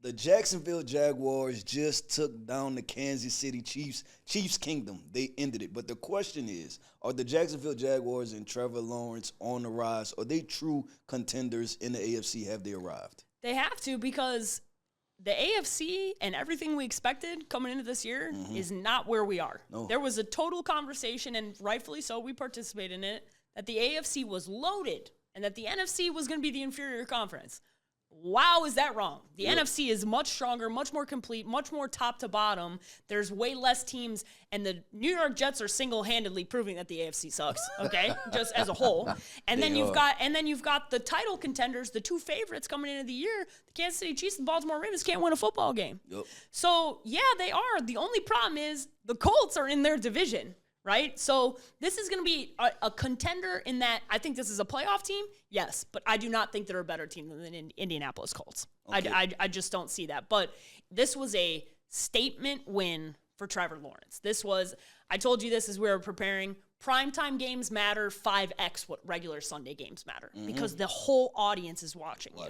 The Jacksonville Jaguars just took down the Kansas City Chiefs kingdom. They ended it. But the question is, are the Jacksonville Jaguars and Trevor Lawrence on the rise? Are they true contenders in the AFC? Have they arrived? They have to, because the AFC and everything we expected coming into this year is not where we are. No. There was a total conversation, and rightfully so, we participated in it, that the AFC was loaded and that the NFC was going to be the inferior conference. Wow, is that wrong? The NFC is much stronger, much more complete, much more top to bottom. There's way less teams, and the New York Jets are single-handedly proving that the AFC sucks, okay? Just as a whole. And then you've got the title contenders, the two favorites coming into the year, the Kansas City Chiefs and the Baltimore Ravens can't win a football game. Yep. So, yeah, they are. The only problem is the Colts are in their division. Right? So this is going to be a contender in that I think this is a playoff team, yes, but I do not think they're a better team than the Indianapolis Colts. Okay. I just don't see that. But this was a statement win for Trevor Lawrence. I told you this as we were preparing, primetime games matter 5x what regular Sunday games matter because the whole audience is watching you.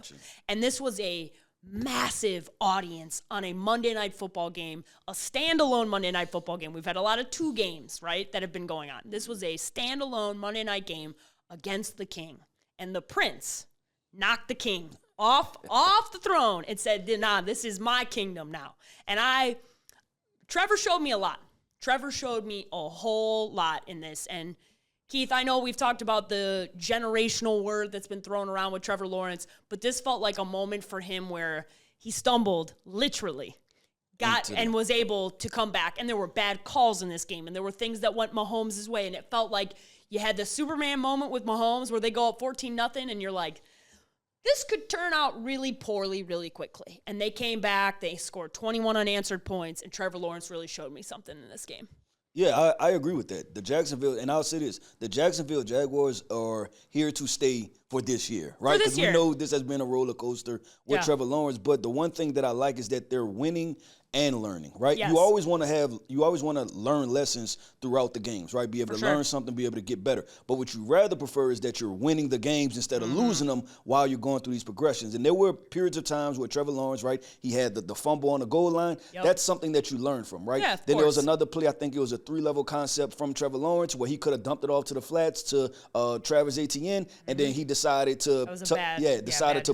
And this was a massive audience on a Monday Night Football game, a standalone Monday Night Football game. We've had a lot of 2 games, right, that have been going on. This was a standalone Monday night game against the king. And the prince knocked the king off the throne and said, nah, this is my kingdom now. And Trevor showed me a lot. Trevor showed me a whole lot in this. And Keith, I know we've talked about the generational word that's been thrown around with Trevor Lawrence, but this felt like a moment for him where he stumbled, literally, and was able to come back. And there were bad calls in this game, and there were things that went Mahomes' way, and it felt like you had the Superman moment with Mahomes where they go up 14-0, and you're like, this could turn out really poorly really quickly. And they came back, they scored 21 unanswered points, and Trevor Lawrence really showed me something in this game. Yeah, I agree with that. The Jacksonville, and I'll say this, the Jacksonville Jaguars are here to stay for this year, right? Because we know this has been a roller coaster with Trevor Lawrence, but the one thing that I like is that they're winning and learning, right? Yes. You always want to learn lessons throughout the games, right? Be able to learn something, be able to get better. But what you rather prefer is that you're winning the games instead of losing them while you're going through these progressions. And there were periods of times where Trevor Lawrence, right, he had the fumble on the goal line. Yep. That's something that you learn from, right? Yeah, Then there was another play, I think it was a 3-level concept from Trevor Lawrence where he could have dumped it off to the flats to Travis Etienne, and then he decided to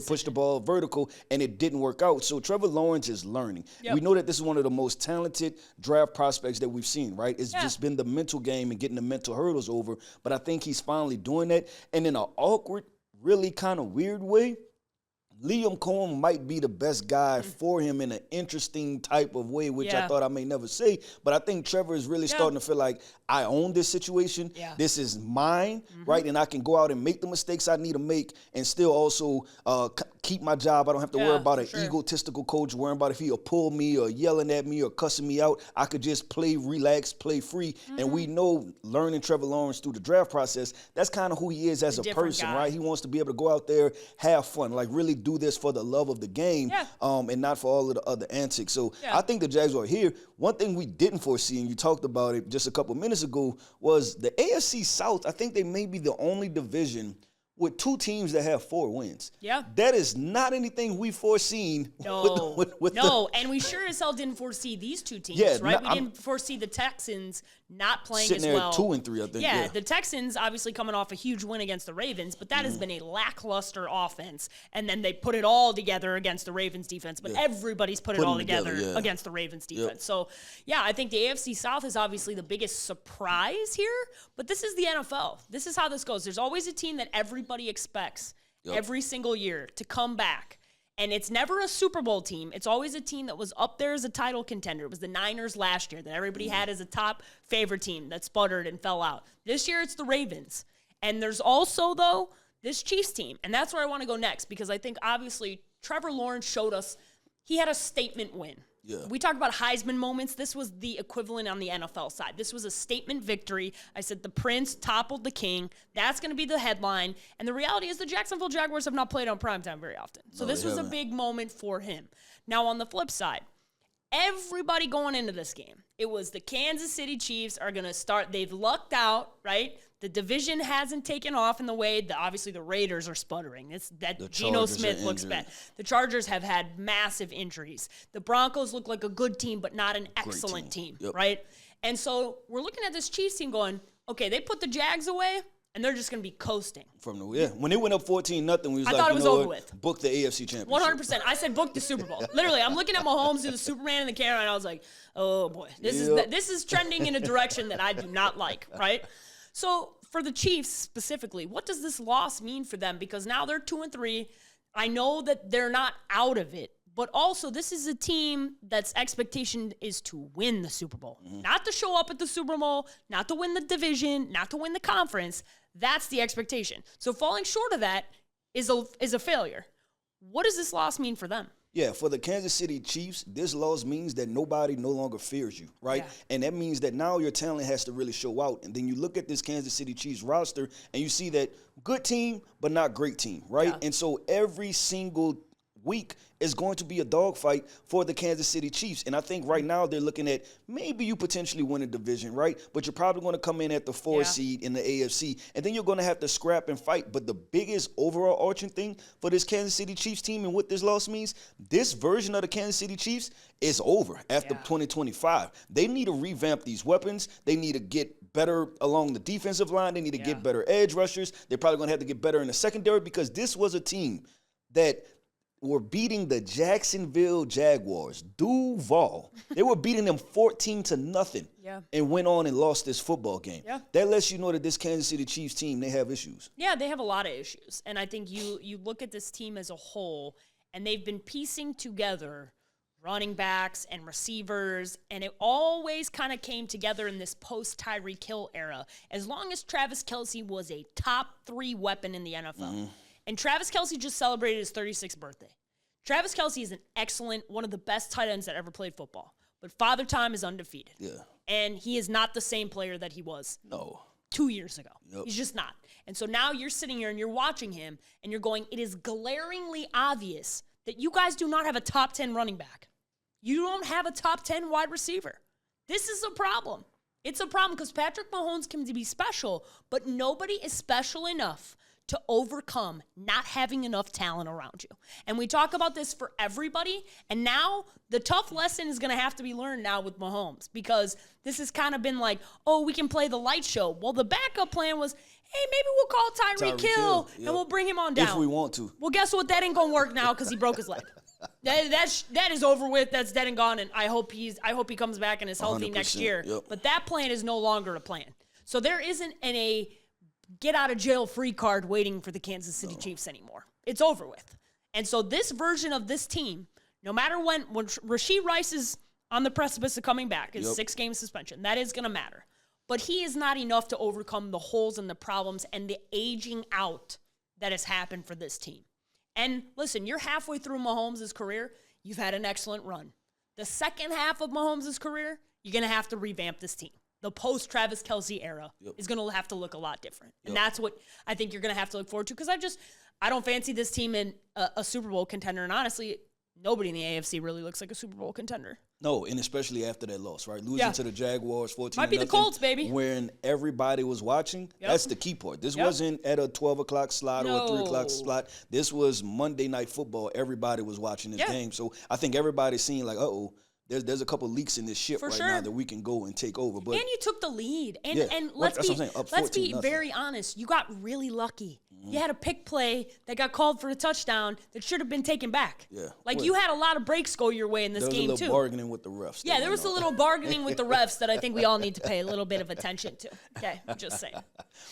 push the ball vertical, and it didn't work out. So Trevor Lawrence is learning. Yep. We know that this is one of the most talented draft prospects that we've seen, right? It's just been the mental game and getting the mental hurdles over, but I think he's finally doing that. And in an awkward, really kind of weird way, Liam Cohen might be the best guy for him in an interesting type of way, which I thought I may never say. But I think Trevor is really starting to feel like I own this situation. Yeah. This is mine, right? And I can go out and make the mistakes I need to make and still also keep my job. I don't have to worry about an egotistical coach worrying about if he'll pull me or yelling at me or cussing me out. I could just play relaxed, play free. And we know, learning Trevor Lawrence through the draft process, that's kind of who he is as a person, right? He wants to be able to go out there, have fun, like really do this for the love of the game and not for all of the other antics. So I think the Jags are here. One thing we didn't foresee, and you talked about it just a couple minutes ago, was the AFC South. I think they may be the only division with 2 teams that have 4 wins. Yeah. That is not anything we've foreseen. No. And we sure as hell didn't foresee these 2 teams, right? We didn't foresee the Texans not playing as well. Sitting there 2-3, I think. Yeah, the Texans obviously coming off a huge win against the Ravens, but that has been a lackluster offense. And then they put it all together against the Ravens defense, but everybody's put it all together against the Ravens defense. Yep. So, I think the AFC South is obviously the biggest surprise here, but this is the NFL. This is how this goes. There's always a team that everybody expects every single year to come back. And it's never a Super Bowl team. It's always a team that was up there as a title contender. It was the Niners last year that everybody had as a top favorite team that sputtered and fell out. This year it's the Ravens. And there's also, though, this Chiefs team. And that's where I want to go next because I think, obviously, Trevor Lawrence showed us he had a statement win. Yeah. We talked about Heisman moments. This was the equivalent on the NFL side. This was a statement victory. I said the prince toppled the king. That's going to be the headline. And the reality is the Jacksonville Jaguars have not played on primetime very often. So this was a big moment for him. Now, on the flip side, everybody going into this game, it was the Kansas City Chiefs are going to start. They've lucked out, right? The division hasn't taken off in the way that obviously the Raiders are sputtering. Geno Smith looks bad. The Chargers have had massive injuries. The Broncos look like a good team, but not an excellent team, right? And so we're looking at this Chiefs team going, okay, they put the Jags away, and they're just going to be coasting. When they went up 14-0, we was I thought it was over with. Book the AFC Championship. 100%. I said book the Super Bowl. Literally, I'm looking at Mahomes do the Superman in the camera, and I was like, oh boy, this is trending in a direction that I do not like, right? So for the Chiefs specifically, what does this loss mean for them? Because now they're 2-3. I know that they're not out of it, but also this is a team that's expectation is to win the Super Bowl. Not to show up at the Super Bowl, not to win the division, not to win the conference. That's the expectation. So falling short of that is a failure. What does this loss mean for them? Yeah, for the Kansas City Chiefs, this loss means that nobody no longer fears you, right? Yeah. And that means that now your talent has to really show out. And then you look at this Kansas City Chiefs roster, and you see that good team, but not great team, right? Yeah. And so every single week is going to be a dogfight for the Kansas City Chiefs. And I think right now they're looking at maybe you potentially win a division, right? But you're probably going to come in at the 4th seed in the AFC, and then you're going to have to scrap and fight. But the biggest overall arching thing for this Kansas City Chiefs team and what this loss means, this version of the Kansas City Chiefs is over after 2025. They need to revamp these weapons. They need to get better along the defensive line. They need to get better edge rushers. They're probably going to have to get better in the secondary because this was a team that were beating the Jacksonville Jaguars. Duval. They were beating them 14-0 and went on and lost this football game. Yeah. That lets you know that this Kansas City Chiefs team, they have issues. Yeah, they have a lot of issues. And I think you look at this team as a whole, and they've been piecing together running backs and receivers, and it always kind of came together in this post-Tyreek Hill era. As long as Travis Kelce was a top 3 weapon in the NFL. And Travis Kelce just celebrated his 36th birthday. Travis Kelce is one of the best tight ends that ever played football. But Father Time is undefeated. Yeah. And he is not the same player that he was 2 years ago. Yep. He's just not. And so now you're sitting here and you're watching him and you're going, it is glaringly obvious that you guys do not have a top 10 running back. You don't have a top 10 wide receiver. This is a problem. It's a problem because Patrick Mahomes can be special, but nobody is special enough to overcome not having enough talent around you. And we talk about this for everybody, and now the tough lesson is going to have to be learned now with Mahomes because this has kind of been like, oh, we can play the light show. Well, the backup plan was, hey, maybe we'll call Tyreek Hill and we'll bring him on down. If we want to. Well, guess what? That ain't going to work now because he broke his leg. That is over with. That's dead and gone, and I hope he comes back and is healthy next year. Yep. But that plan is no longer a plan. So there isn't a get-out-of-jail-free card waiting for the Kansas City Chiefs anymore. It's over with. And so this version of this team, no matter when Rashee Rice is on the precipice of coming back, his 6-game suspension, that is going to matter. But he is not enough to overcome the holes and the problems and the aging out that has happened for this team. And listen, you're halfway through Mahomes' career. You've had an excellent run. The second half of Mahomes' career, you're going to have to revamp this team. The post-Travis Kelce era is going to have to look a lot different. And that's what I think you're going to have to look forward to because I don't fancy this team in a Super Bowl contender. And honestly, nobody in the AFC really looks like a Super Bowl contender. No, and especially after that loss, right? Losing to the Jaguars 14-0. Might be the Colts, baby. When everybody was watching, that's the key part. This wasn't at a 12 o'clock slot or a 3 o'clock slot. This was Monday Night Football. Everybody was watching this game. So I think everybody's seeing like, uh-oh. There's a couple leaks in this ship now that we can go and take over. But, and you took the lead. And let's be very honest. You got really lucky. You had a pick play that got called for a touchdown that should have been taken back. Yeah. You had a lot of breaks go your way in this game, too. There was a little bargaining with the refs. Yeah, there was a little bargaining with the refs that I think we all need to pay a little bit of attention to. Okay, I'm just saying.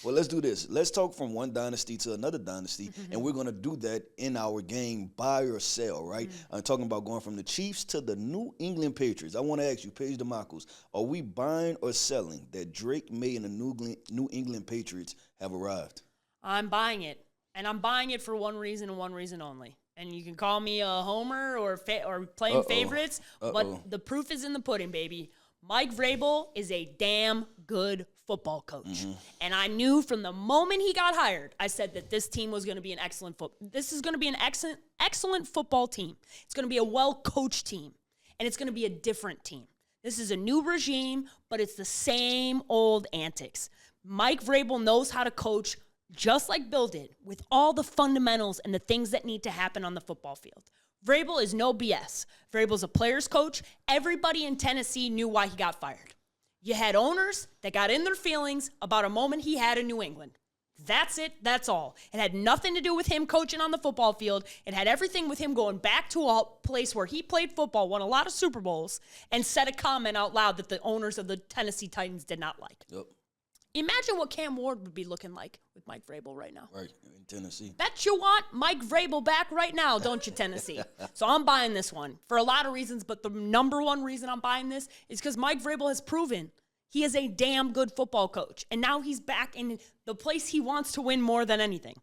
Well, let's do this. Let's talk from one dynasty to another dynasty, and we're going to do that in our game, buy or sell, right? I'm talking about going from the Chiefs to the New England Patriots. I want to ask you, Paige Dimakos, are we buying or selling that Drake Maye and the New England Patriots have arrived? I'm buying it, and I'm buying it for one reason and one reason only. And you can call me a homer or playing favorites, but the proof is in the pudding, baby. Mike Vrabel is a damn good football coach. And I knew from the moment he got hired, I said that this team was going to be an excellent This is going to be an excellent football team. It's going to be a well-coached team, and it's going to be a different team. This is a new regime, but it's the same old antics. Mike Vrabel knows how to coach just like Bill did, with all the fundamentals and the things that need to happen on the football field. Vrabel is no BS. Vrabel's a player's coach. Everybody in Tennessee knew why he got fired. You had owners that got in their feelings about a moment he had in New England. That's it. That's all. It had nothing to do with him coaching on the football field. It had everything with him going back to a place where he played football, won a lot of Super Bowls, and said a comment out loud that the owners of the Tennessee Titans did not like. Yep. Imagine what Cam Ward would be looking like with Mike Vrabel right now. Right, in Tennessee. Bet you want Mike Vrabel back right now, don't you, Tennessee? So I'm buying this one for a lot of reasons, but the number one reason I'm buying this is because Mike Vrabel has proven he is a damn good football coach. And now he's back in the place he wants to win more than anything.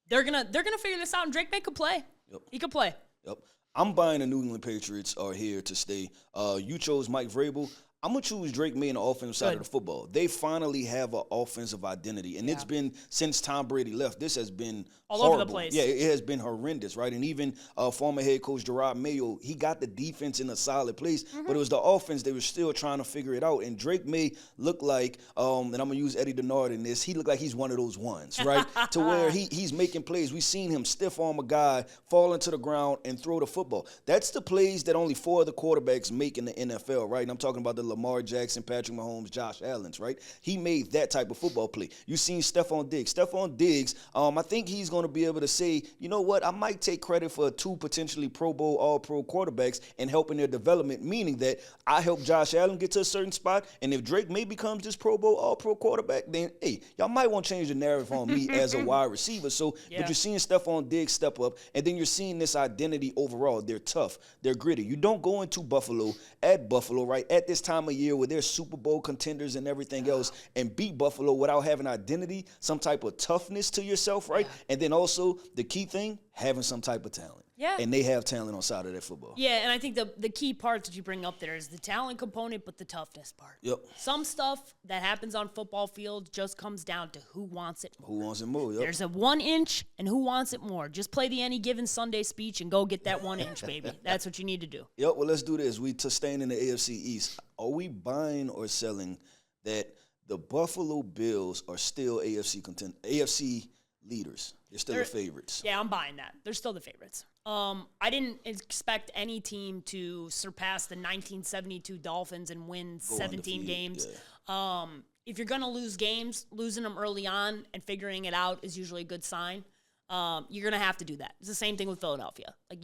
They're gonna figure this out, and Drake Maye could play. Yep. He could play. Yep. I'm buying the New England Patriots are here to stay. You chose Mike Vrabel. I'm going to choose Drake Maye on the offensive side of the football. They finally have an offensive identity. And it's been, since Tom Brady left, this has been all horrible. over the place. Yeah, it has been horrendous, right? And even former head coach Drake Maye, he got the defense in a solid place, but it was the offense. They were still trying to figure it out. And Drake Maye looked like, and I'm going to use Eddie Denard in this, he looked like he's one of those ones, right? To where he's making plays. We've seen him stiff arm a guy, fall into the ground, and throw the football. That's the plays that only 4 of the quarterbacks make in the NFL, right? And I'm talking about the Lamar Jackson, Patrick Mahomes, Josh Allen's, right? He made that type of football play. You've seen Stephon Diggs. Stephon Diggs, I think he's going to be able to say, you know what, I might take credit for 2 potentially Pro Bowl, All-Pro quarterbacks and helping their development, meaning that I helped Josh Allen get to a certain spot, and if Drake Maye becomes this Pro Bowl, All-Pro quarterback, then, hey, y'all might want to change the narrative on me as a wide receiver. So, but you're seeing Stephon Diggs step up, and then you're seeing this identity overall. They're tough. They're gritty. You don't go into Buffalo, right, at this time of year where they're Super Bowl contenders and everything else, and beat Buffalo without having identity, some type of toughness to yourself, right? And then also the key thing, having some type of talent. Yeah. And they have talent on side of that football. Yeah, and I think the key part that you bring up there is the talent component, but the toughness part. Yep. Some stuff that happens on football fields just comes down to who wants it more. Who wants it more, yep. There's a 1 inch, and who wants it more. Just play the Any Given Sunday speech and go get that 1 inch, baby. That's what you need to do. Yep, well, let's do this. We staying in the AFC East. Are we buying or selling that the Buffalo Bills are still AFC leaders? They're still the favorites. Yeah, I'm buying that. They're still the favorites. I didn't expect any team to surpass the 1972 Dolphins and win 17 games. Yeah. If you're going to lose games, losing them early on and figuring it out is usually a good sign. You're going to have to do that. It's the same thing with Philadelphia. Like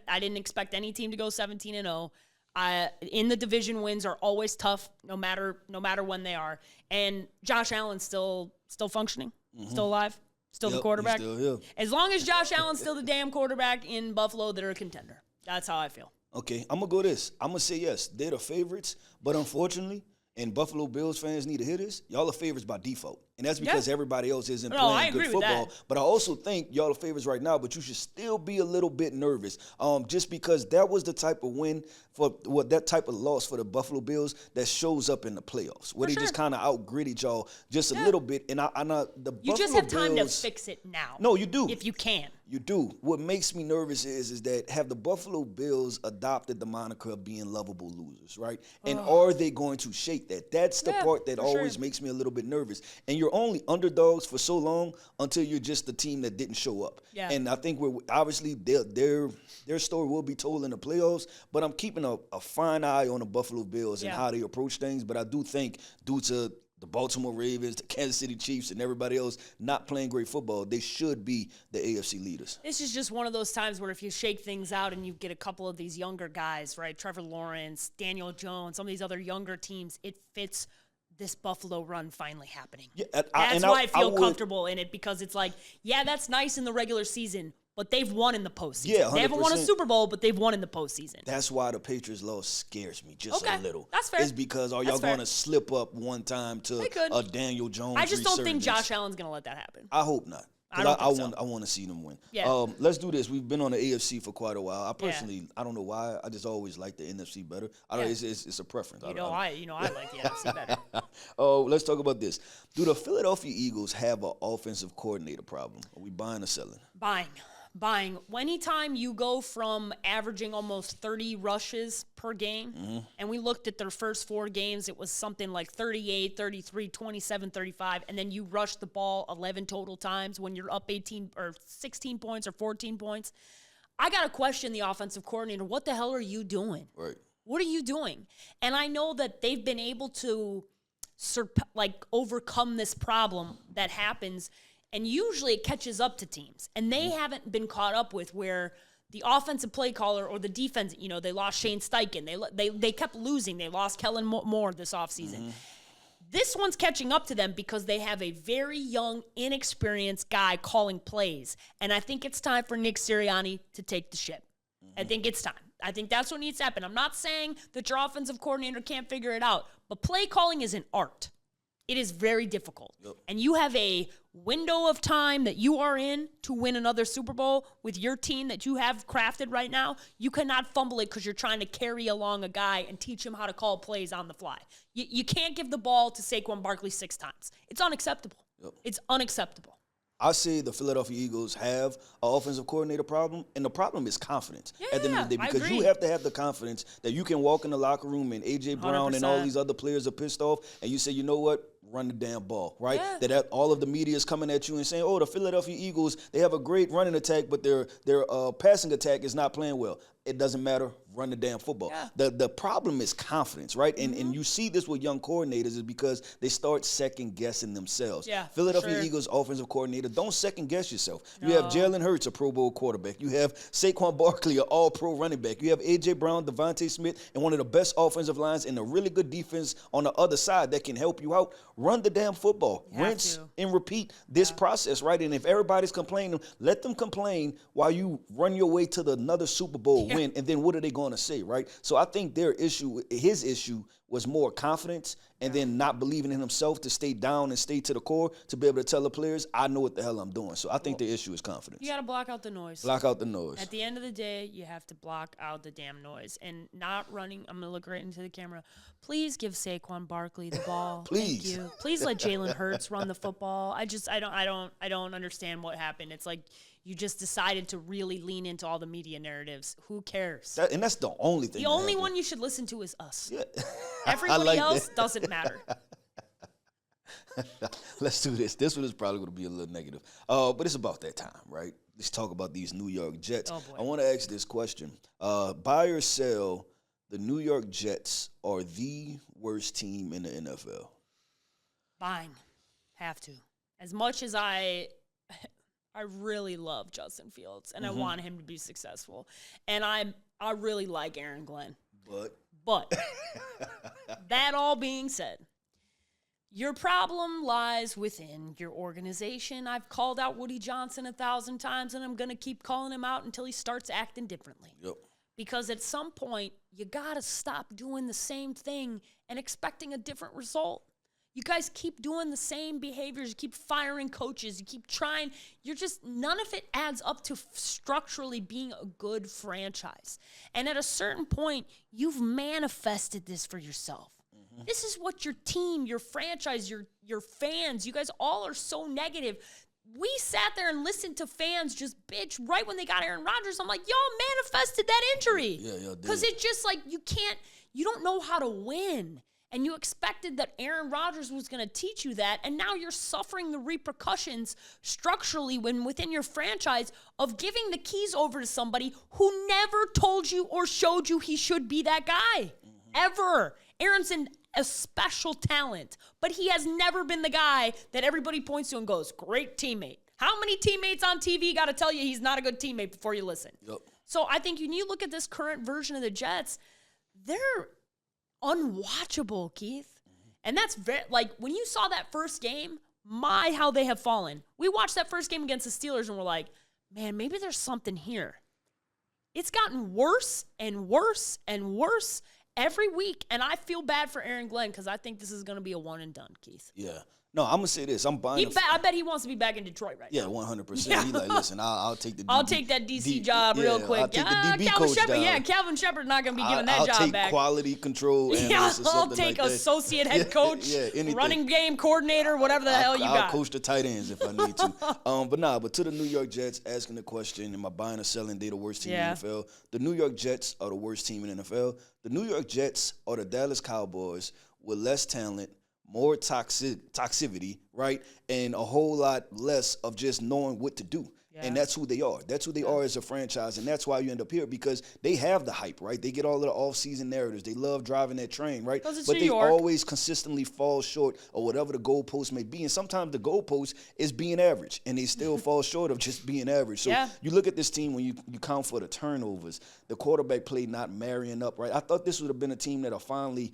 I didn't expect any team to go 17-0. In the division, wins are always tough, no matter when they are. And Josh Allen's still functioning, still alive, still the quarterback. He's still here. As long as Josh Allen's still the damn quarterback in Buffalo, they're a contender. That's how I feel. Okay, I'm going to go this. I'm going to say yes, they're the favorites, but unfortunately, and Buffalo Bills fans need to hear this, y'all are favorites by default. And that's because everybody else isn't playing good football. But I also think y'all are favorites right now, but you should still be a little bit nervous. Just because that was the type of win that type of loss for the Buffalo Bills that shows up in the playoffs, where they just kind of out-gritted y'all just a little bit. And you just have time to fix it now. No, you do. If you can. You do. What makes me nervous is that have the Buffalo Bills adopted the moniker of being lovable losers, right? And are they going to shake that? That's the part that always makes me a little bit nervous. And you're only underdogs for so long until you're just the team that didn't show up. Yeah. And I think we're obviously their story will be told in the playoffs, but I'm keeping a fine eye on the Buffalo Bills and how they approach things. But I do think due to the Baltimore Ravens, the Kansas City Chiefs, and everybody else not playing great football, they should be the AFC leaders. This is just one of those times where if you shake things out and you get a couple of these younger guys, right, Trevor Lawrence, Daniel Jones, some of these other younger teams, it fits this Buffalo run finally happening. Yeah, that's why I feel comfortable in it, because it's like, yeah, that's nice in the regular season, but they've won in the postseason. Yeah, they haven't won a Super Bowl, but they've won in the postseason. That's why the Patriots loss scares me just a little. That's fair. It's because are y'all going to slip up one time to a Daniel Jones I just don't think Josh Allen's going to let that happen. I hope not. I want to see them win. Yeah. Let's do this. We've been on the AFC for quite a while. I personally, I don't know why. I just always like the NFC better. It's a preference. I like the NFC better. Let's talk about this. Do the Philadelphia Eagles have an offensive coordinator problem? Are we buying or selling? Buying. Buying. Anytime you go from averaging almost 30 rushes per game, and we looked at their first 4 games, it was something like 38, 33, 27, 35, and then you rush the ball 11 total times when you're up 18 or 16 points or 14 points. I got to question the offensive coordinator. What the hell are you doing? Right. What are you doing? And I know that they've been able to overcome this problem that happens. And usually it catches up to teams. And they haven't been caught up with where the offensive play caller or the defense, they lost Shane Steichen. They kept losing. They lost Kellen Moore this offseason. This one's catching up to them because they have a very young, inexperienced guy calling plays. And I think it's time for Nick Sirianni to take the ship. I think it's time. I think that's what needs to happen. I'm not saying that your offensive coordinator can't figure it out, but play calling is an art. It is very difficult. Yep. And you have a window of time that you are in to win another Super Bowl with your team that you have crafted right now. You cannot fumble it because you're trying to carry along a guy and teach him how to call plays on the fly. You can't give the ball to Saquon Barkley 6 times. It's unacceptable. Yep. It's unacceptable. I say the Philadelphia Eagles have an offensive coordinator problem, and the problem is confidence at the end of the day. Because you have to have the confidence that you can walk in the locker room and A.J. Brown 100%. And all these other players are pissed off, and you say, you know what? Run the damn ball, right? Yeah. That all of the media is coming at you and saying, oh, the Philadelphia Eagles, they have a great running attack, but their passing attack is not playing well. It doesn't matter. Run the damn football. Yeah. The problem is confidence, right? And you see this with young coordinators is because they start second-guessing themselves. Yeah, Philadelphia Eagles offensive coordinator, don't second-guess yourself. No. You have Jalen Hurts, a Pro Bowl quarterback. You have Saquon Barkley, an all-pro running back. You have A.J. Brown, Devontae Smith, and one of the best offensive lines and a really good defense on the other side that can help you out. Run the damn football. Rinse and repeat this process, right? And if everybody's complaining, let them complain while you run your way to another Super Bowl win, and then what are they going to say, right? So I think his issue was more confidence and then not believing in himself to stay down and stay to the core to be able to tell the players, I know what the hell I'm doing. So I think the issue is confidence. You got to block out the noise. Block out the noise. At the end of the day, you have to block out the damn noise and not running. I'm going to look right into the camera. Please give Saquon Barkley the ball. Please. Thank you. Please let Jalen Hurts run the football. I don't understand what happened. It's like you just decided to really lean into all the media narratives. Who cares? And that's the only thing. The only one you should listen to is us. Yeah. Everybody else doesn't matter. Let's do this. This one is probably going to be a little negative. But it's about that time, right? Let's talk about these New York Jets. Oh, boy. I want to ask this question. Buy or sell, the New York Jets are the worst team in the NFL. Buying. Have to. As much as I really love Justin Fields, and I want him to be successful. And I really like Aaron Glenn. But that all being said, your problem lies within your organization. I've called out Woody Johnson 1,000 times, and I'm going to keep calling him out until he starts acting differently. Yep. Because at some point, you got to stop doing the same thing and expecting a different result. You guys keep doing the same behaviors. You keep firing coaches. You keep trying. None of it adds up to structurally being a good franchise. And at a certain point, you've manifested this for yourself. Mm-hmm. This is what your team, your franchise, your fans, you guys all are so negative. We sat there and listened to fans just bitch right when they got Aaron Rodgers. I'm like, y'all manifested that injury. Yeah, y'all did. Because it's just like you don't know how to win. And you expected that Aaron Rodgers was going to teach you that, and now you're suffering the repercussions structurally within your franchise of giving the keys over to somebody who never told you or showed you he should be that guy, ever. Aaron's a special talent, but he has never been the guy that everybody points to and goes, great teammate. How many teammates on TV got to tell you he's not a good teammate before you listen? Yep. So I think when you look at this current version of the Jets, they're unwatchable, Keith. And that's when you saw that first game, how they have fallen. We watched that first game against the Steelers and we're like, man, maybe there's something here. It's gotten worse and worse and worse every week. And I feel bad for Aaron Glenn because I think this is going to be a one and done, Keith. Yeah. No, I'm gonna say this. I'm buying. I bet he wants to be back in Detroit right now. Yeah, 100%. He's like, listen, I'll take the. I'll take that DC job real quick. I'll take the DB coach down. Yeah, Calvin Shepard's not gonna be giving that job I'll back. take quality control. Yeah, I'll take like associate head coach, running game coordinator, whatever the hell you got. I'll coach the tight ends if I need to. But to the New York Jets, asking the question, am I buying or selling? They the worst team in the NFL. The New York Jets are the worst team in the NFL. The New York Jets are the Dallas Cowboys with less talent, more toxicity, right? And a whole lot less of just knowing what to do. Yeah. And that's who they are. That's who they are as a franchise. And that's why you end up here, because they have the hype, right? They get all of the off-season narratives. They love driving that train, right? But they always consistently fall short of whatever the goalpost may be. And sometimes the goalpost is being average, and they still fall short of just being average. So you look at this team when you count for the turnovers, the quarterback play not marrying up, right? I thought this would have been a team that finally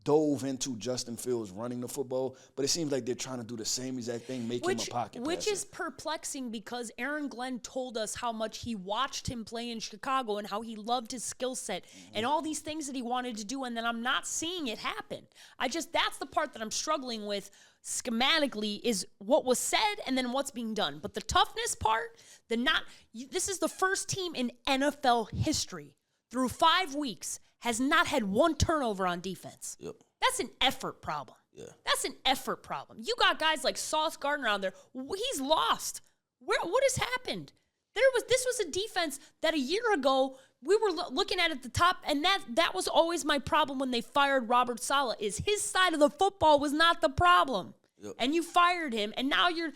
dove into Justin Fields running the football, but it seems like they're trying to do the same exact thing, make him a pocket Which passer. is perplexing, because Aaron Glenn told us how much he watched him play in Chicago and how he loved his skill set and all these things that he wanted to do, and then I'm not seeing it happen. That's the part that I'm struggling with schematically, is what was said and then what's being done. But the toughness part, this is the first team in NFL history through 5 weeks has not had one turnover on defense. Yep. That's an effort problem. Yeah. That's an effort problem. You got guys like Sauce Gardner out there. He's lost. What has happened? This was a defense that a year ago we were looking at the top, and that was always my problem when they fired Robert Saleh, is his side of the football was not the problem. Yep. And you fired him, and now you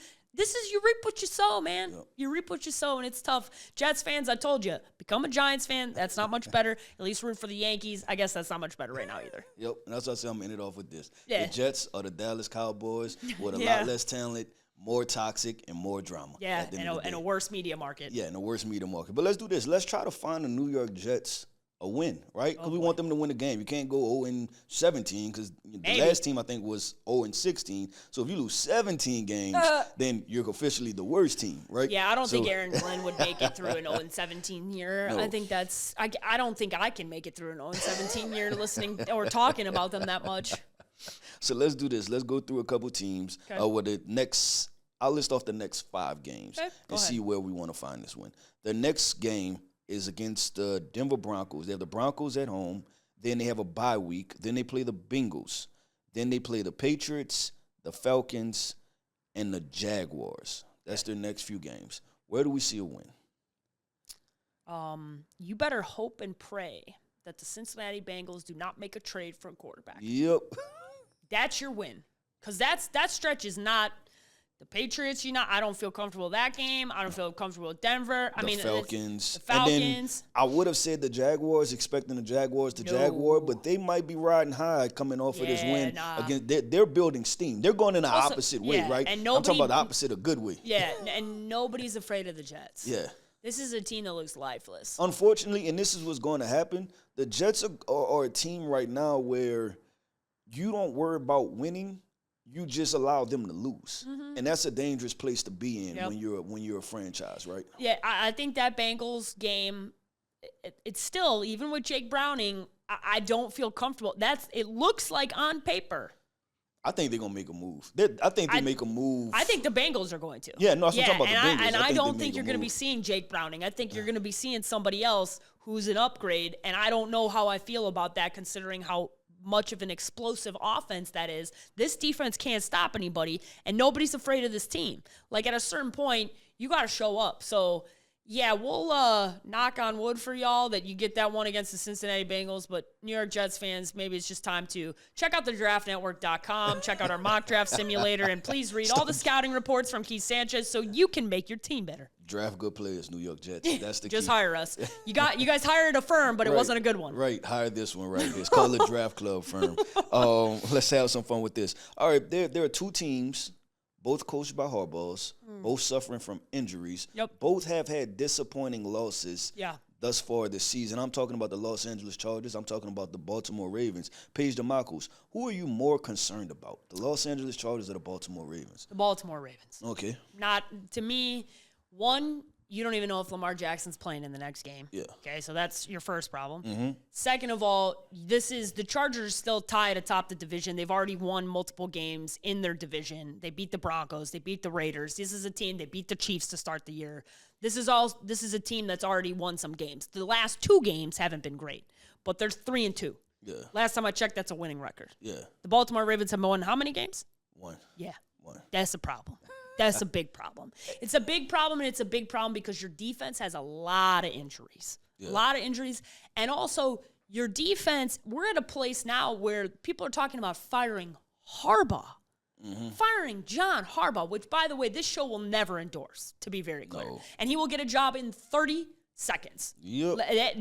reap what you sow, man. Yep. You reap what you sow, and it's tough. Jets fans, I told you, become a Giants fan. That's not much better. At least root for the Yankees. I guess that's not much better right now either. Yep, and that's why I say I'm going to end it off with this. Yeah. The Jets are the Dallas Cowboys with a lot less talent, more toxic, and more drama. Yeah, and a worse media market. Yeah, and a worse media market. But let's do this. Let's try to find the New York Jets a win, right? Because we want them to win the game. You can't go 0-17 because the last team, I think, was 0-16. So if you lose 17 games, then you're officially the worst team, right? Yeah, I don't think Aaron Glenn would make it through an 0-17 year. No. I think I don't think I can make it through an 0-17 year listening or talking about them that much. So let's do this. Let's go through a couple teams with the next. I'll list off the next 5 games and see where we want to find this win. The next game is against the Denver Broncos. They have the Broncos at home. Then they have a bye week. Then they play the Bengals. Then they play the Patriots, the Falcons, and the Jaguars. That's their next few games. Where do we see a win? You better hope and pray that the Cincinnati Bengals do not make a trade for a quarterback. Yep. That's your win. Because that stretch is not the Patriots. I don't feel comfortable with that game. I don't feel comfortable with Denver. The Falcons. The Falcons. And then I would have said the Jaguars, expecting the Jaguars to Jaguar, but they might be riding high coming off of this win. Against, they're building steam. They're going in the opposite way, right? And I'm talking about the opposite, a good way. Yeah, and nobody's afraid of the Jets. Yeah. This is a team that looks lifeless. Unfortunately, and this is what's going to happen, the Jets are a team right now where you don't worry about winning. You just allow them to lose. Mm-hmm. And that's a dangerous place to be in when you're a franchise, right? Yeah, I think that Bengals game, it's still, even with Jake Browning, I don't feel comfortable. It looks like on paper. I think they're going to make a move. I think they make a move. I think the Bengals are going to. Yeah, no, I'm talking about the Bengals. And I don't think you're going to be seeing Jake Browning. I think you're going to be seeing somebody else who's an upgrade, and I don't know how I feel about that considering how much of an explosive offense that is. This defense can't stop anybody, and nobody's afraid of this team. Like, at a certain point, you got to show up. So, yeah, we'll knock on wood for y'all that you get that one against the Cincinnati Bengals, but New York Jets fans, maybe it's just time to check out the draftnetwork.com, check out our mock draft simulator, and please read all the scouting reports from Keith Sanchez so you can make your team better. Draft good players, New York Jets. That's the just key. hire us. You guys hired a firm, but it wasn't a good one. Right, hire this one right here. It's called the Draft Club firm. Let's have some fun with this. All right, there are 2 teams, both coached by Harbaughs, both suffering from injuries. Yep. Both have had disappointing losses thus far this season. I'm talking about the Los Angeles Chargers. I'm talking about the Baltimore Ravens. Paige Dimakos, who are you more concerned about, the Los Angeles Chargers or the Baltimore Ravens? The Baltimore Ravens. Okay. Not, to me, one, you don't even know if Lamar Jackson's playing in the next game. Yeah. Okay, so that's your first problem. Mm-hmm. Second of all, the Chargers still tied atop the division. They've already won multiple games in their division. They beat the Broncos. They beat the Raiders. This is a team. They beat the Chiefs to start the year. This is a team that's already won some games. The last 2 games haven't been great, but there's 3-2. Yeah. Last time I checked, that's a winning record. Yeah. The Baltimore Ravens have won how many games? 1. Yeah. 1. That's a problem. That's a big problem. It's a big problem, and it's a big problem because your defense has a lot of injuries. Yeah. A lot of injuries. And also, your defense, we're at a place now where people are talking about firing Harbaugh. Mm-hmm. Firing John Harbaugh, which, by the way, this show will never endorse, to be very clear. No. And he will get a job in 30 seconds. Yep.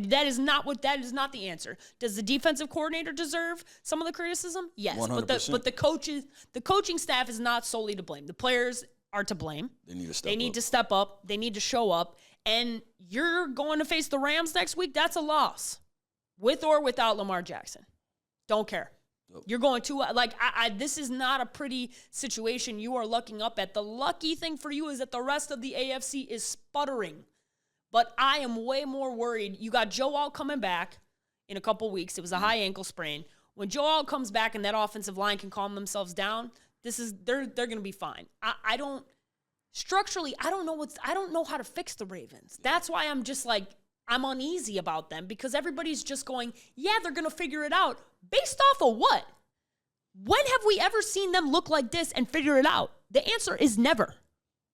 That is not the answer. Does the defensive coordinator deserve some of the criticism? Yes. 100%. But the coaching staff is not solely to blame. The players are to blame. They need to step up. They need to show up. And you're going to face the Rams next week. That's a loss, with or without Lamar Jackson. Don't care. Yep. You're going to this is not a pretty situation you are looking up at. The lucky thing for you is that the rest of the AFC is sputtering. But I am way more worried. You got Joe Alt coming back in a couple weeks. It was a high ankle sprain. When Joe Alt comes back and that offensive line can calm themselves down, they're going to be fine. I don't know how to fix the Ravens. That's why I'm just I'm uneasy about them because everybody's just going, yeah, they're going to figure it out. Based off of what? When have we ever seen them look like this and figure it out? The answer is never.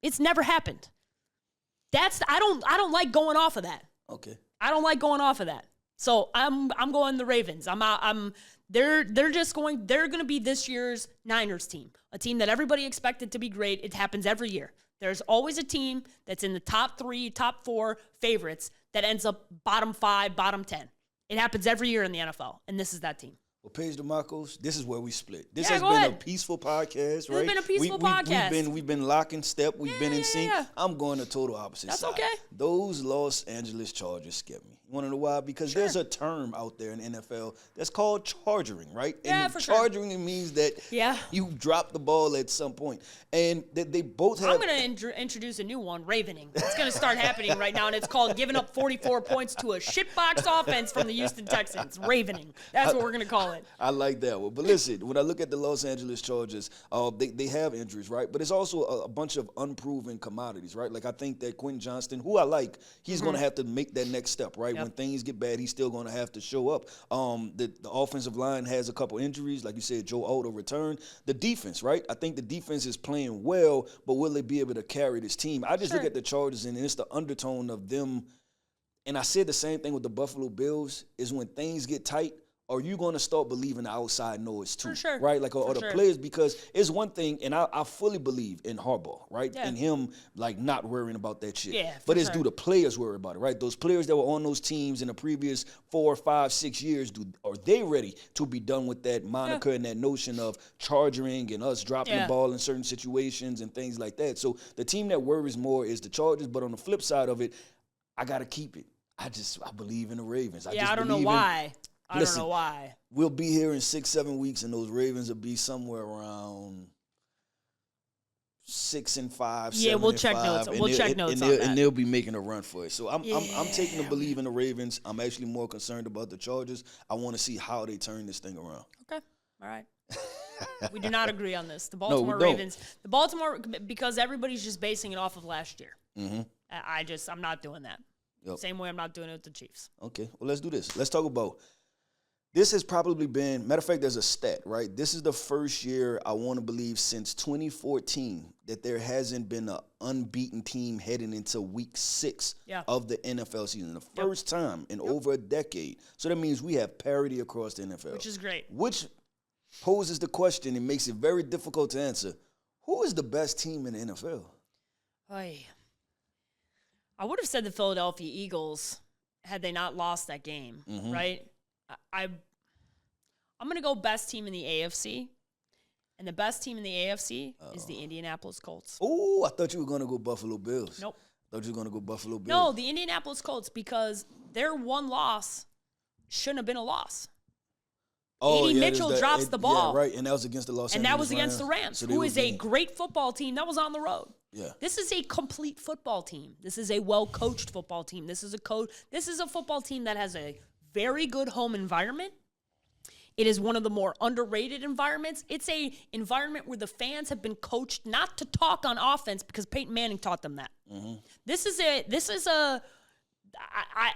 It's never happened. I don't like going off of that. Okay. I don't like going off of that. So I'm going the Ravens. They're going to be this year's Niners team, a team that everybody expected to be great. It happens every year. There's always a team that's in the top 3, top 4 favorites that ends up bottom 5, bottom 10. It happens every year in the NFL, and this is that team. Well, Paige, Dimakos, this is where we split. This has been a peaceful podcast, right? It's been a peaceful podcast. We've been lock and step. We've been in sync. Yeah. I'm going the total opposite side. That's okay. Those Los Angeles Chargers scare me. You want to know why? Because there's a term out there in the NFL that's called charging, right? Yeah, and for charging it means that you drop the ball at some point. And they both have... I'm going to introduce a new one, ravening. It's going to start happening right now, and it's called giving up 44 points to a shitbox offense from the Houston Texans. Ravening. That's what we're going to call it. I like that one. But listen, when I look at the Los Angeles Chargers, they have injuries, right? But it's also a bunch of unproven commodities, right? Like I think that Quentin Johnston, who I like, he's going to have to make that next step, right? Yep. When things get bad, he's still going to have to show up. The offensive line has a couple injuries. Like you said, Joe Alt returned. The defense, right? I think the defense is playing well, but will they be able to carry this team? I just look at the Chargers, and it's the undertone of them. And I said the same thing with the Buffalo Bills, is when things get tight, are you going to start believing the outside noise too? For sure. Right? Or the players, because it's one thing, and I fully believe in Harbaugh, right? Yeah. And him, not worrying about that shit. Yeah, but do the players worry about it, right? Those players that were on those teams in the previous 4, 5, 6 years, are they ready to be done with that moniker and that notion of charging and us dropping the ball in certain situations and things like that? So the team that worries more is the Chargers, but on the flip side of it, I got to keep it. I believe in the Ravens. I don't know why. I don't know why. We'll be here in 6-7 weeks, and those Ravens will be somewhere around 6-5. Yeah, we'll check notes. We'll check notes on that. And they'll be making a run for it. So I'm taking to believe in the Ravens. I'm actually more concerned about the Chargers. I want to see how they turn this thing around. Okay. All right. We do not agree on this. The Baltimore Ravens. The Baltimore, because everybody's just basing it off of last year. Mm-hmm. I'm not doing that. Yep. Same way I'm not doing it with the Chiefs. Okay. Well, let's do this. Let's talk about... This has probably been, matter of fact, there's a stat, right? This is the first year, I want to believe, since 2014 that there hasn't been an unbeaten team heading into week 6 of the NFL season. The first time in over a decade. So that means we have parity across the NFL. Which is great. Which poses the question and makes it very difficult to answer. Who is the best team in the NFL? I would have said the Philadelphia Eagles had they not lost that game, right? I'm going to go best team in the AFC, and the best team in the AFC is the Indianapolis Colts. Oh, I thought you were going to go Buffalo Bills. Nope. I thought you were going to go Buffalo Bills. No, the Indianapolis Colts, because their one loss shouldn't have been a loss. A.D. Mitchell drops the ball. Yeah, right, and that was against the Los Angeles Rams. And that was against the Rams, who is a great football team that was on the road. Yeah. This is a complete football team. This is a well-coached football team. This is a football team that has a very good home environment. It is one of the more underrated environments. It's a environment where the fans have been coached not to talk on offense because Peyton Manning taught them that. Mm-hmm.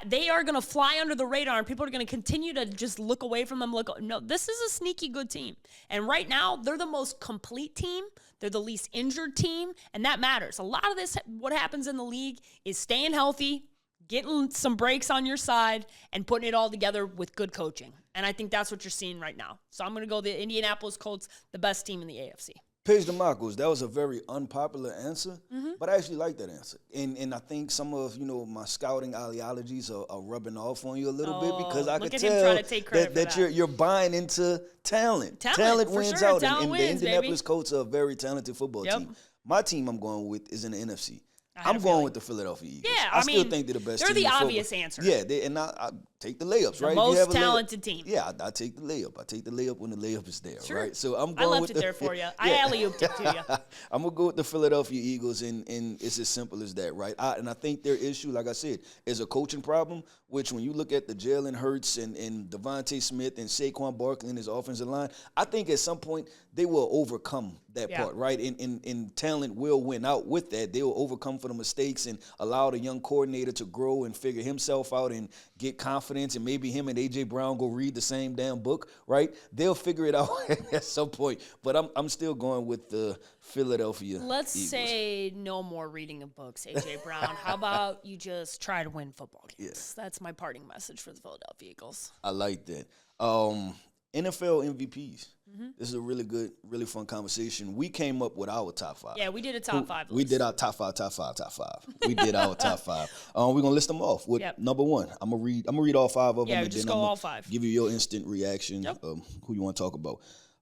They are going to fly under the radar, and people are going to continue to just look away from them. No, this is a sneaky good team. And right now, they're the most complete team. They're the least injured team, and that matters. A lot of this, what happens in the league, is staying healthy, getting some breaks on your side, and putting it all together with good coaching. And I think that's what you're seeing right now. So I'm going to go the Indianapolis Colts, the best team in the AFC. Paige Dimakos, that was a very unpopular answer, but I actually like that answer. And I think some of, my scouting ideologies are rubbing off on you a little bit because I could tell that you're buying into talent. Talent wins out, and the Indianapolis Colts are a very talented football team. My team I'm going with is in the NFC. I'm going with the Philadelphia Eagles. Yeah, I still think they're the best team. They're the obvious answer. Yeah, and I take the layups, right? The most talented team. Yeah, I take the layup. I take the layup when the layup is there, sure. Right? So I'm going I left with it there for you. I alley-ooped it to you. I'm going to go with the Philadelphia Eagles, and it's as simple as that, right? And I think their issue, like I said, is a coaching problem, which when you look at the Jalen Hurts and Devontae Smith and Saquon Barkley and his offensive line, I think at some point they will overcome that part, right? And talent will win out with that. They will overcome for the mistakes and allow the young coordinator to grow and figure himself out and get confidence, and maybe him and A.J. Brown go read the same damn book, right? They'll figure it out at some point. But I'm still going with the Philadelphia Let's Eagles. say no more reading of books, A.J. Brown. How about you just try to win football games? Yeah. That's my parting message for the Philadelphia Eagles. I like that. NFL MVPs. This is a really good, really fun conversation. We came up with our top 5. Yeah, we did a top 5 list. We did our top 5. We did our top 5. We're gonna list them off with number 1. I'm gonna read all 5 of them. Yeah, just go all 5. Give you your instant reaction. Who you want to talk about?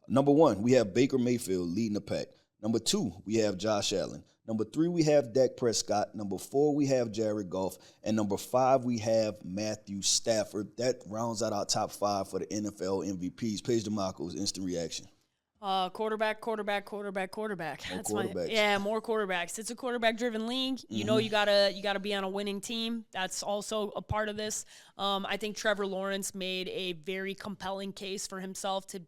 Number 1, we have Baker Mayfield leading the pack. Number 2, we have Josh Allen. Number 3, we have Dak Prescott. Number 4, we have Jared Goff. And number 5, we have Matthew Stafford. That rounds out our top 5 for the NFL MVPs. Paige Dimakos, instant reaction. Quarterback. More That's quarterbacks. more quarterbacks. It's a quarterback-driven league. You know you gotta be on a winning team. That's also a part of this. I think Trevor Lawrence made a very compelling case for himself to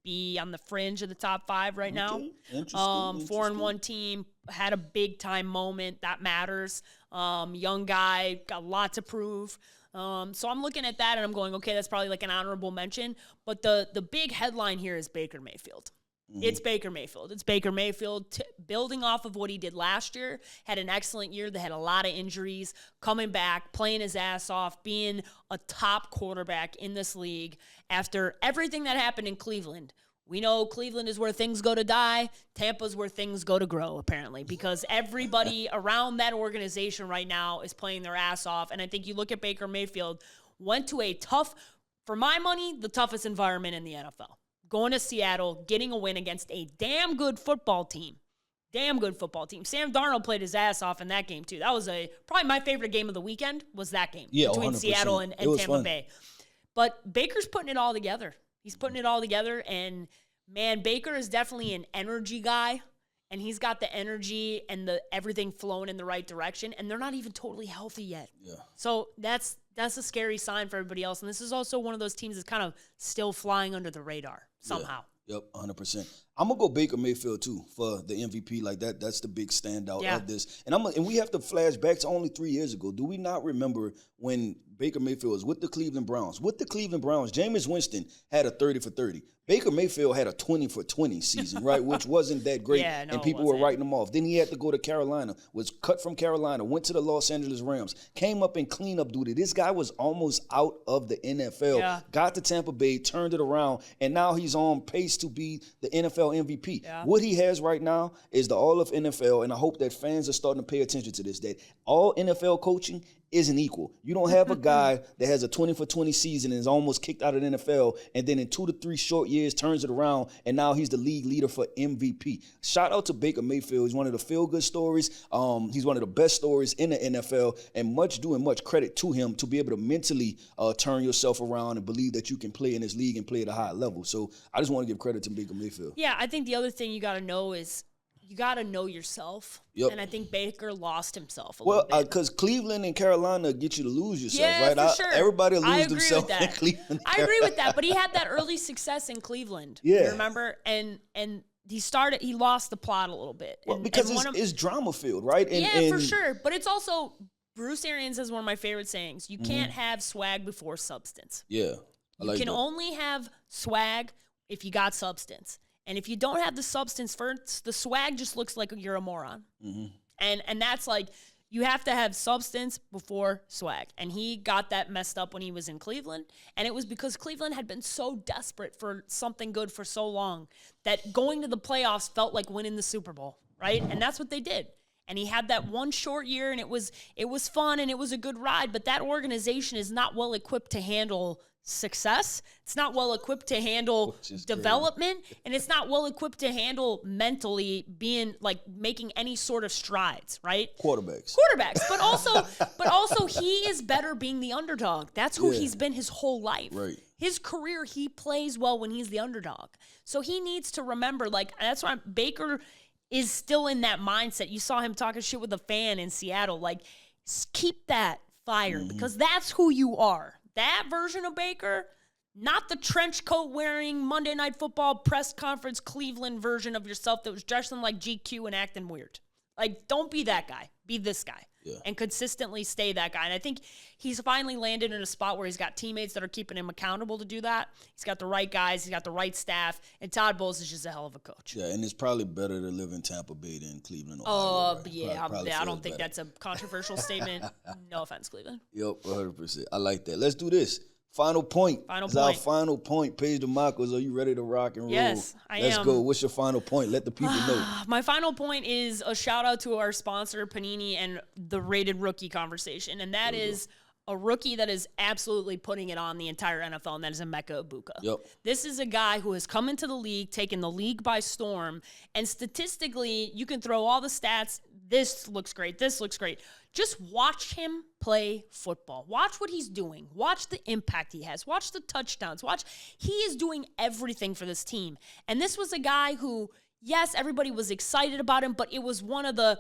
be on the fringe of the top 5 right now. Interesting. 4-1 team, had a big time moment that matters. Young guy, got a lot to prove. So I'm looking at that and I'm going, okay, that's probably like an honorable mention. But the big headline here is Baker Mayfield. It's Baker Mayfield. It's Baker Mayfield building off of what he did last year. Had an excellent year. They had a lot of injuries. Coming back, playing his ass off, being a top quarterback in this league after everything that happened in Cleveland. We know Cleveland is where things go to die. Tampa's where things go to grow, apparently, because everybody around that organization right now is playing their ass off. And I think you look at Baker Mayfield, went to a tough, for my money, the toughest environment in the NFL. Going to Seattle, getting a win against a damn good football team. Sam Darnold played his ass off in that game, too. That was probably my favorite game of the weekend was that game between 100%. Seattle and Tampa Bay. But Baker's putting it all together. He's putting it all together, and, man, Baker is definitely an energy guy, and he's got the energy and everything flowing in the right direction, and they're not even totally healthy yet. Yeah. So that's a scary sign for everybody else, and this is also one of those teams that's kind of still flying under the radar somehow. Yep, 100%. I'm gonna go Baker Mayfield too for the MVP. Like that, that's the big standout of this. And we have to flash back to only 3 years ago. Do we not remember when Baker Mayfield was with the Cleveland Browns? With the Cleveland Browns, Jameis Winston had a 30 for 30. Baker Mayfield had a 20 for 20 season, right? Which wasn't that great, and people were writing him off. Then he had to go to Carolina, was cut from Carolina, went to the Los Angeles Rams, came up in cleanup duty. This guy was almost out of the NFL, got to Tampa Bay, turned it around, and now he's on pace to be the NFL MVP. Yeah. What he has right now is the all of NFL, and I hope that fans are starting to pay attention to this, that all NFL coaching isn't equal. You don't have a guy that has a 20 for 20 season and is almost kicked out of the NFL, and then in 2 to 3 short years turns it around, and now he's the league leader for MVP. Shout out to Baker Mayfield. He's one of the feel-good stories. He's one of the best stories in the NFL, and much credit to him to be able to mentally turn yourself around and believe that you can play in this league and play at a high level. So I just want to give credit to Baker Mayfield. Yeah, I think the other thing you got to know is You got to know yourself. Yep. And I think Baker lost himself a little bit. Because Cleveland and Carolina get you to lose yourself, yeah, right? For sure. Everybody lose themselves in Cleveland. I agree with that, but he had that early success in Cleveland. Yeah. You remember? And he lost the plot a little bit. Well, because it's drama-filled, right? And for sure. But it's also, Bruce Arians has one of my favorite sayings. You can't have swag before substance. Yeah. You can only have swag if you got substance. And if you don't have the substance first, the swag just looks like you're a moron. Mm-hmm. And that's like, you have to have substance before swag. And he got that messed up when he was in Cleveland. And it was because Cleveland had been so desperate for something good for so long that going to the playoffs felt like winning the Super Bowl, right? And that's what they did. And he had that one short year, and it was fun, and it was a good ride. But that organization is not well equipped to handle success. It's not well equipped to handle development, and it's not well equipped to handle mentally making any sort of strides, right? Quarterbacks. But also he is better being the underdog. That's who he's been his whole life. Right. His career, he plays well when he's the underdog. So he needs to remember, that's why Baker is still in that mindset. You saw him talking shit with a fan in Seattle. Keep that fire because that's who you are. That version of Baker, not the trench coat wearing Monday Night Football press conference Cleveland version of yourself that was dressing like GQ and acting weird. Don't be that guy. Be this guy. Yeah. And consistently stay that guy. And I think he's finally landed in a spot where he's got teammates that are keeping him accountable to do that. He's got the right guys. He's got the right staff. And Todd Bowles is just a hell of a coach. Yeah, and it's probably better to live in Tampa Bay than Cleveland. Ohio, right? Yeah. I don't think that's a controversial statement. No offense, Cleveland. Yep, 100%. I like that. Let's do this. Final point. Our final point. Paige Dimakos, are you ready to rock and roll? Yes, I am. Let's go. What's your final point? Let the people know. My final point is a shout out to our sponsor, Panini, and the rated rookie conversation. And that is a rookie that is absolutely putting it on the entire NFL, and that is Emeka Egbuka. Yep. This is a guy who has come into the league, taken the league by storm, and statistically, you can throw all the stats. This looks great. This looks great. Just watch him play football. Watch what he's doing. Watch the impact he has. Watch the touchdowns. He is doing everything for this team. And this was a guy who, yes, everybody was excited about him, but it was one of the,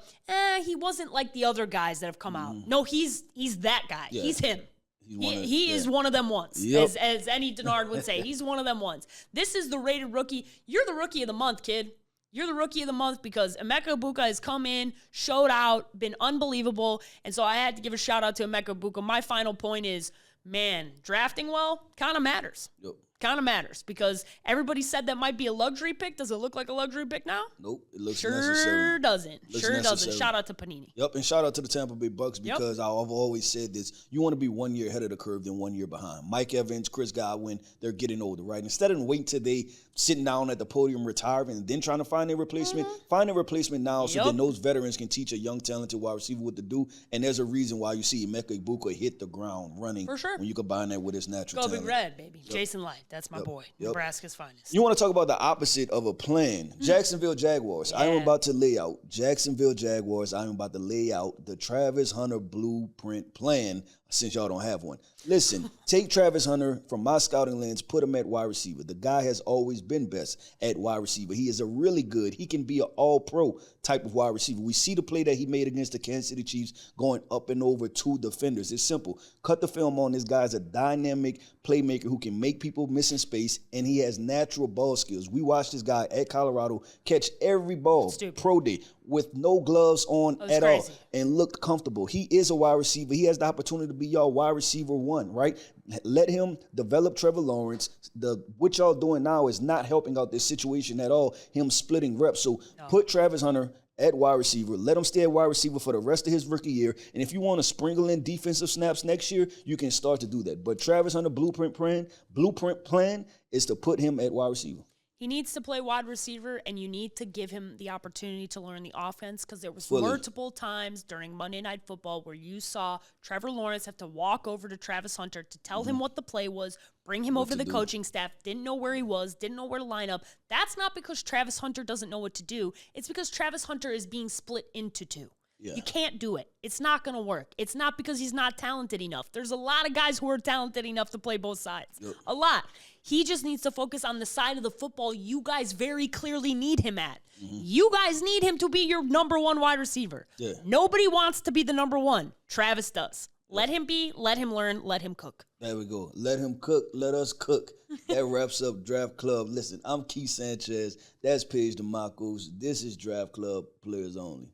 he wasn't like the other guys that have come out. No, he's that guy. Yeah. He's him. He is one of them ones, as Eddie Denard would say. He's one of them ones. This is the rated rookie. You're the rookie of the month, kid. You're the rookie of the month because Emeka Egbuka has come in, showed out, been unbelievable. And so I had to give a shout out to Emeka Egbuka. My final point is, man, drafting well kind of matters. Yep. Kind of matters because everybody said that might be a luxury pick. Does it look like a luxury pick now? Nope. It looks sure necessary. Doesn't. Sure doesn't. Shout out to Panini. Yep, and shout out to the Tampa Bay Bucks because I've always said this. You want to be 1 year ahead of the curve than 1 year behind. Mike Evans, Chris Godwin, they're getting older, right? Instead of waiting till they sitting down at the podium retiring and then trying to find their replacement, find a replacement now so then those veterans can teach a young, talented wide receiver what to do. And there's a reason why you see Emeka Egbuka hit the ground running for sure when you combine that with his natural Go talent. Big Red, baby. Jason Light, that's my boy. Nebraska's finest. You want to talk about the opposite of a plan. Jacksonville Jaguars. I am about to lay out Jacksonville Jaguars. I am about to lay out the Travis Hunter blueprint plan since y'all don't have one. Listen, take Travis Hunter from my scouting lens, put him at wide receiver. The guy has always been best at wide receiver. He is a really good, he can be an all-pro type of wide receiver. We see the play that he made against the Kansas City Chiefs going up and over two defenders. It's simple. Cut the film on. This guy's a dynamic playmaker who can make people miss in space, and he has natural ball skills. We watched this guy at Colorado catch every ball, pro day, with no gloves on at all, and looked comfortable. He is a wide receiver. He has the opportunity to be y'all wide receiver one, right? Let him develop Trevor Lawrence. What y'all doing now is not helping out this situation at all, him splitting reps. So put Travis Hunter at wide receiver. Let him stay at wide receiver for the rest of his rookie year. And if you want to sprinkle in defensive snaps next year, you can start to do that. But Travis Hunter blueprint plan is to put him at wide receiver. He needs to play wide receiver, and you need to give him the opportunity to learn the offense because there was multiple times during Monday Night Football where you saw Trevor Lawrence have to walk over to Travis Hunter to tell him what the play was, bring him over to the coaching staff, didn't know where he was, didn't know where to line up. That's not because Travis Hunter doesn't know what to do. It's because Travis Hunter is being split into two. Yeah. You can't do it. It's not going to work. It's not because he's not talented enough. There's a lot of guys who are talented enough to play both sides. Yep. A lot. He just needs to focus on the side of the football you guys very clearly need him at. Mm-hmm. You guys need him to be your number one wide receiver. Yeah. Nobody wants to be the number one. Travis does. Let him be, let him learn, let him cook. There we go. Let him cook, let us cook. That wraps up Draft Club. Listen, I'm Keith Sanchez. That's Paige Dimakos. This is Draft Club, Players Only.